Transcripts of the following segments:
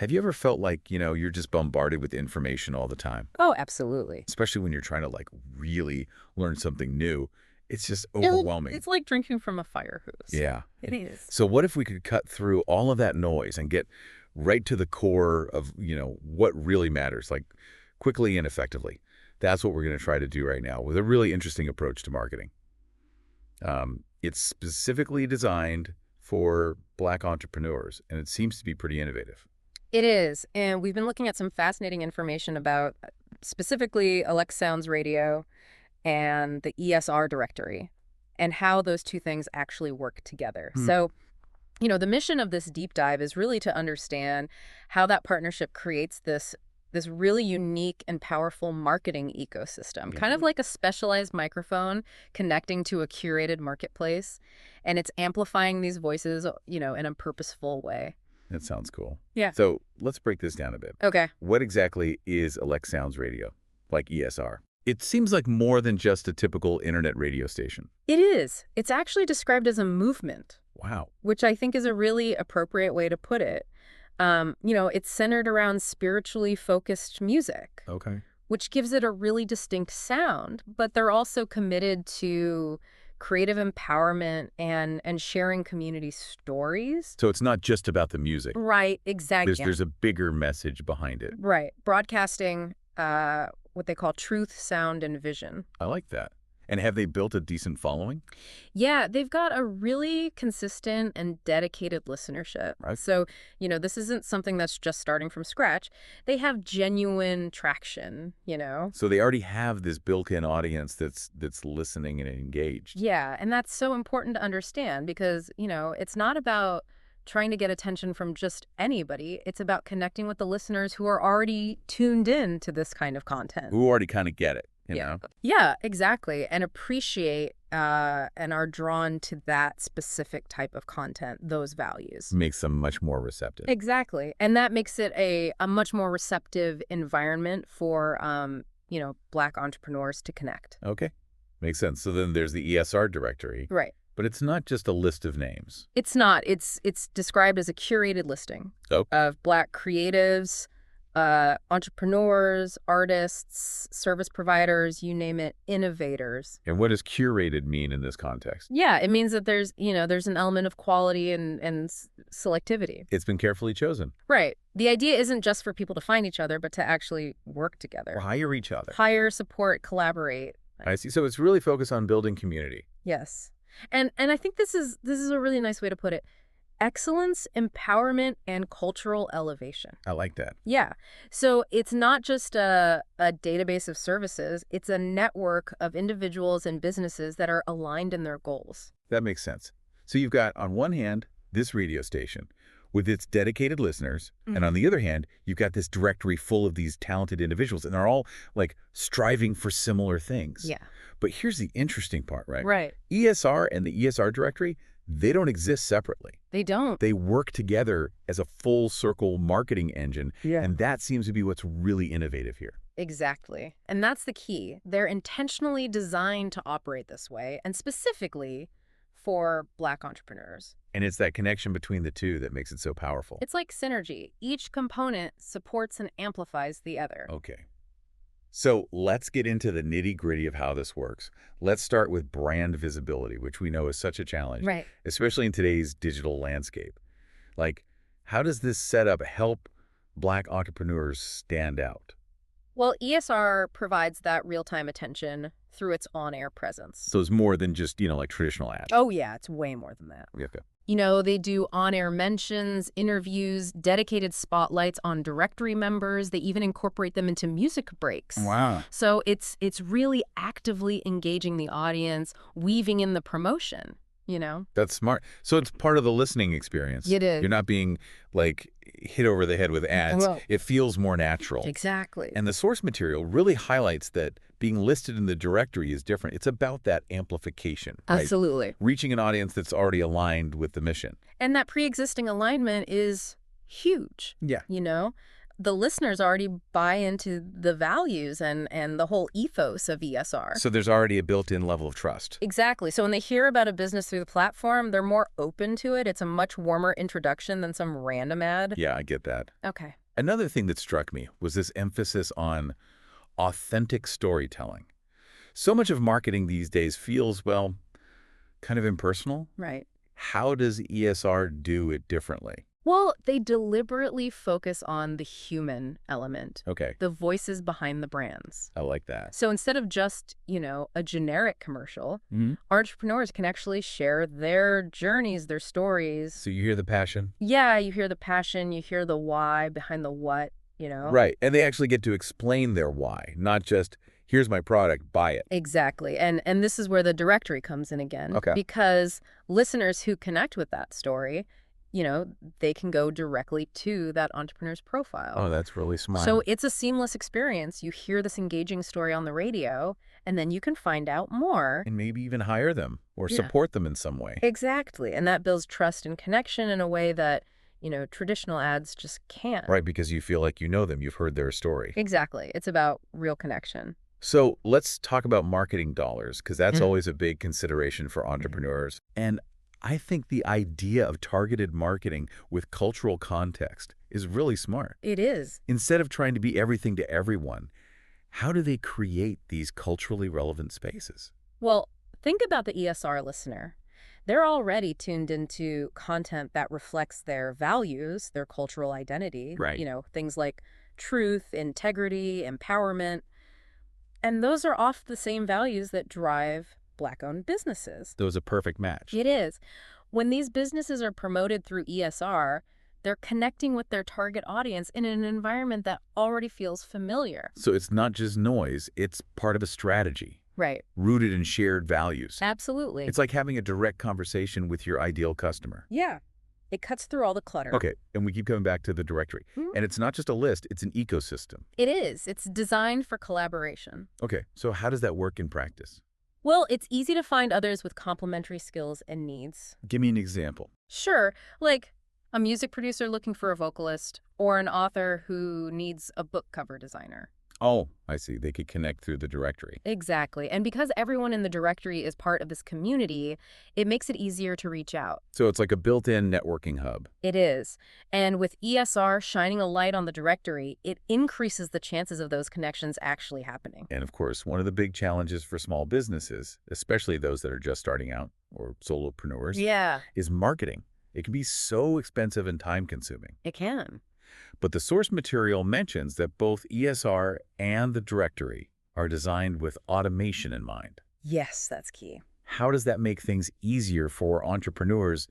Have you ever felt like, you're just bombarded with information all the time? Oh, absolutely. Especially when you're trying to really learn something new. It's just It- overwhelming. It's like drinking from a fire hose. Yeah. It is. So what if we could cut through all of that noise and get right to the core of, what really matters, like quickly and effectively? That's what we're going to try to do right now with a really interesting approach to marketing. It's specifically designed for Black entrepreneurs, and it seems to be pretty innovative. It is. And we've been looking at some fascinating information about specifically Alexa Sounds Radio and the ESR Directory and how those two things actually work together. So, the mission of this deep dive is really to understand how that partnership creates this really unique and powerful marketing ecosystem, kind of like a specialized microphone connecting to a curated marketplace. And it's amplifying these voices, in a purposeful way. That sounds cool. Yeah. So let's break this down a bit. Okay. What exactly is Alexa Sounds Radio, like ESR? It seems like more than just a typical internet radio station. It is. It's actually described as a movement, Wow. which I think is a really appropriate way to put it. It's centered around spiritually focused music, Okay. which gives it a really distinct sound, but they're also committed to creative empowerment and sharing community stories. So it's not just about the music. Right, exactly. There's a bigger message behind it. Right. Broadcasting what they call truth, sound, and vision. I like that. And have they built a decent following? Yeah, they've got a really consistent and dedicated listenership. Right. So, this isn't something that's just starting from scratch. They have genuine traction. So they already have this built-in audience that's listening and engaged. Yeah, and that's so important to understand because, it's not about trying to get attention from just anybody. It's about connecting with the listeners who are already tuned in to this kind of content. Who already kind of get it, you Yeah. know? Yeah, exactly. And appreciate and are drawn to that specific type of content, those values. Makes them much more receptive. Exactly. And that makes it a much more receptive environment for, Black entrepreneurs to connect. Okay. Makes sense. So then there's the ESR directory. Right. But it's not just a list of names. It's not. It's described as a curated listing of Black creatives, entrepreneurs, artists, service providers, you name it, innovators. And what does curated mean in this context? Yeah, it means that there's an element of quality and selectivity. It's been carefully chosen. Right. The idea isn't just for people to find each other, but to actually work together. Or hire each other. Hire, support, collaborate. I see. So it's really focused on building community. Yes. And I think this is a really nice way to put it. Excellence, empowerment, and cultural elevation. I like that. Yeah. So it's not just a database of services. It's a network of individuals and businesses that are aligned in their goals. That makes sense. So you've got, on one hand, this radio station with its dedicated listeners. And on the other hand, you've got this directory full of these talented individuals. And they're all, striving for similar things. Yeah. But here's the interesting part, right? Right. ESR and the ESR directory, they don't exist separately. They don't. They work together as a full circle marketing engine. Yeah. And that seems to be what's really innovative here. Exactly. And that's the key. They're intentionally designed to operate this way, and specifically for Black entrepreneurs. And it's that connection between the two that makes it so powerful. It's like synergy. Each component supports and amplifies the other. Okay. So let's get into the nitty-gritty of how this works. Let's start with brand visibility, which we know is such a challenge, Right. especially in today's digital landscape. How does this setup help Black entrepreneurs stand out? Well, ESR provides that real-time attention through its on-air presence. So it's more than just, traditional ads. Oh, yeah, it's way more than that. Okay. They do on-air mentions, interviews, dedicated spotlights on directory members. They even incorporate them into music breaks. Wow. So it's really actively engaging the audience, weaving in the promotion, That's smart. So it's part of the listening experience. It is. You're not being, hit over the head with ads. Well, it feels more natural. Exactly. And the source material really highlights that being listed in the directory is different. It's about that amplification. Right? Absolutely. Reaching an audience that's already aligned with the mission. And that pre-existing alignment is huge. Yeah. the listeners already buy into the values and the whole ethos of ESR. So there's already a built-in level of trust. Exactly. So when they hear about a business through the platform, they're more open to it. It's a much warmer introduction than some random ad. Yeah, I get that. Okay. Another thing that struck me was this emphasis on authentic storytelling. So much of marketing these days feels, well, kind of impersonal. Right. How does ESR do it differently? Well, they deliberately focus on the human element, Okay, the voices behind the brands. I like that. So instead of just, a generic commercial, Hmm. entrepreneurs can actually share their journeys, their stories. So you hear the passion? Yeah, you hear the passion, you hear the why behind the what. Right, and they actually get to explain their why, not just, here's my product, buy it. Exactly. And this is where the directory comes in again. Okay. Because listeners who connect with that story, they can go directly to that entrepreneur's profile. Oh, that's really smart. So it's a seamless experience. You hear this engaging story on the radio, and then you can find out more. And maybe even hire them or Yeah. support them in some way. Exactly. And that builds trust and connection in a way that, traditional ads just can't. Right, because you feel like you know them, you've heard their story. Exactly. It's about real connection. So let's talk about marketing dollars, because that's always a big consideration for entrepreneurs. And I think the idea of targeted marketing with cultural context is really smart. It is. Instead of trying to be everything to everyone, how do they create these culturally relevant spaces? Well, think about the ESR listener. They're already tuned into content that reflects their values, their cultural identity. Right. Things like truth, integrity, empowerment. And those are oft the same values that drive Black-owned businesses. That was a perfect match. It is. When these businesses are promoted through ESR, they're connecting with their target audience in an environment that already feels familiar. So it's not just noise, it's part of a strategy, Right. rooted in shared values. Absolutely. It's like having a direct conversation with your ideal customer. Yeah. It cuts through all the clutter. Okay, and we keep coming back to the directory. Mhm. And it's not just a list, it's an ecosystem. It is. It's designed for collaboration. Okay, so how does that work in practice? Well, it's easy to find others with complementary skills and needs. Give me an example. Sure, like a music producer looking for a vocalist, or an author who needs a book cover designer. Oh, I see. They could connect through the directory. Exactly. And because everyone in the directory is part of this community, it makes it easier to reach out. So it's like a built-in networking hub. It is. And with ESR shining a light on the directory, it increases the chances of those connections actually happening. And of course, one of the big challenges for small businesses, especially those that are just starting out or solopreneurs, Yeah, is marketing. It can be so expensive and time-consuming. it can. But the source material mentions that both ESR and the directory are designed with automation in mind. Yes, that's key. How does that make things easier for entrepreneurs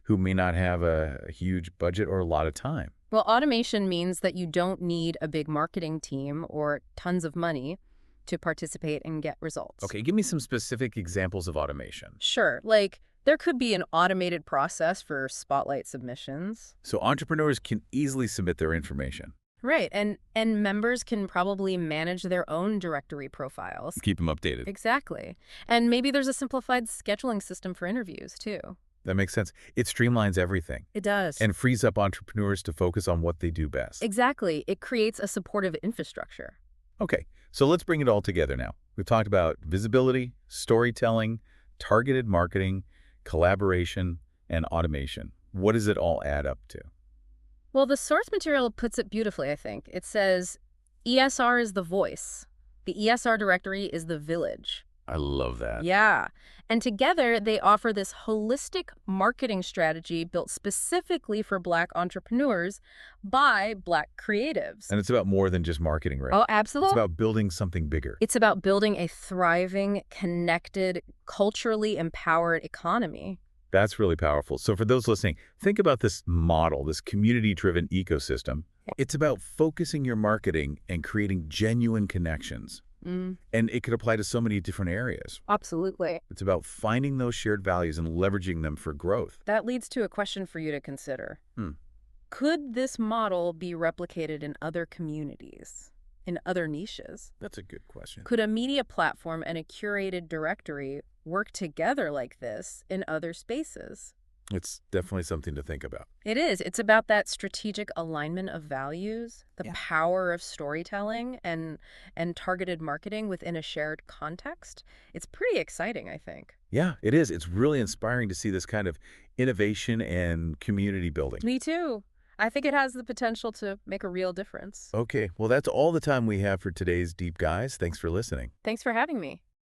who may not have a huge budget or a lot of time? Well, automation means that you don't need a big marketing team or tons of money to participate and get results. Okay, give me some specific examples of automation. Sure, like there could be an automated process for spotlight submissions. So entrepreneurs can easily submit their information. Right, and members can probably manage their own directory profiles. Keep them updated. Exactly. And maybe there's a simplified scheduling system for interviews, too. That makes sense. It streamlines everything It does. and frees up entrepreneurs to focus on what they do best. Exactly. It creates a supportive infrastructure. Okay, so let's bring it all together now. We've talked about visibility, storytelling, targeted marketing, collaboration, and automation. What does it all add up to? Well, the source material puts it beautifully, I think. It says, ESR is the voice. The ESR directory is the village. I love that. Yeah. And together, they offer this holistic marketing strategy built specifically for Black entrepreneurs by Black creatives. And it's about more than just marketing, right? Oh, It's absolutely. about building something bigger. It's about building a thriving, connected, culturally empowered economy. That's really powerful. So for those listening, think about this model, this community-driven ecosystem. It's about focusing your marketing and creating genuine connections. And it could apply to so many different areas. Absolutely. It's about finding those shared values and leveraging them for growth. That leads to a question for you to consider. Hmm. Could this model be replicated in other communities, in other niches? That's a good question. Could a media platform and a curated directory work together like this in other spaces? It's definitely something to think about. It is. It's about that strategic alignment of values, the Yeah. power of storytelling and targeted marketing within a shared context. It's pretty exciting, I think. Yeah, it is. It's really inspiring to see this kind of innovation and community building. Me too. I think it has the potential to make a real difference. Okay, well, that's all the time we have for today's Deep Guys. Thanks for listening. Thanks for having me.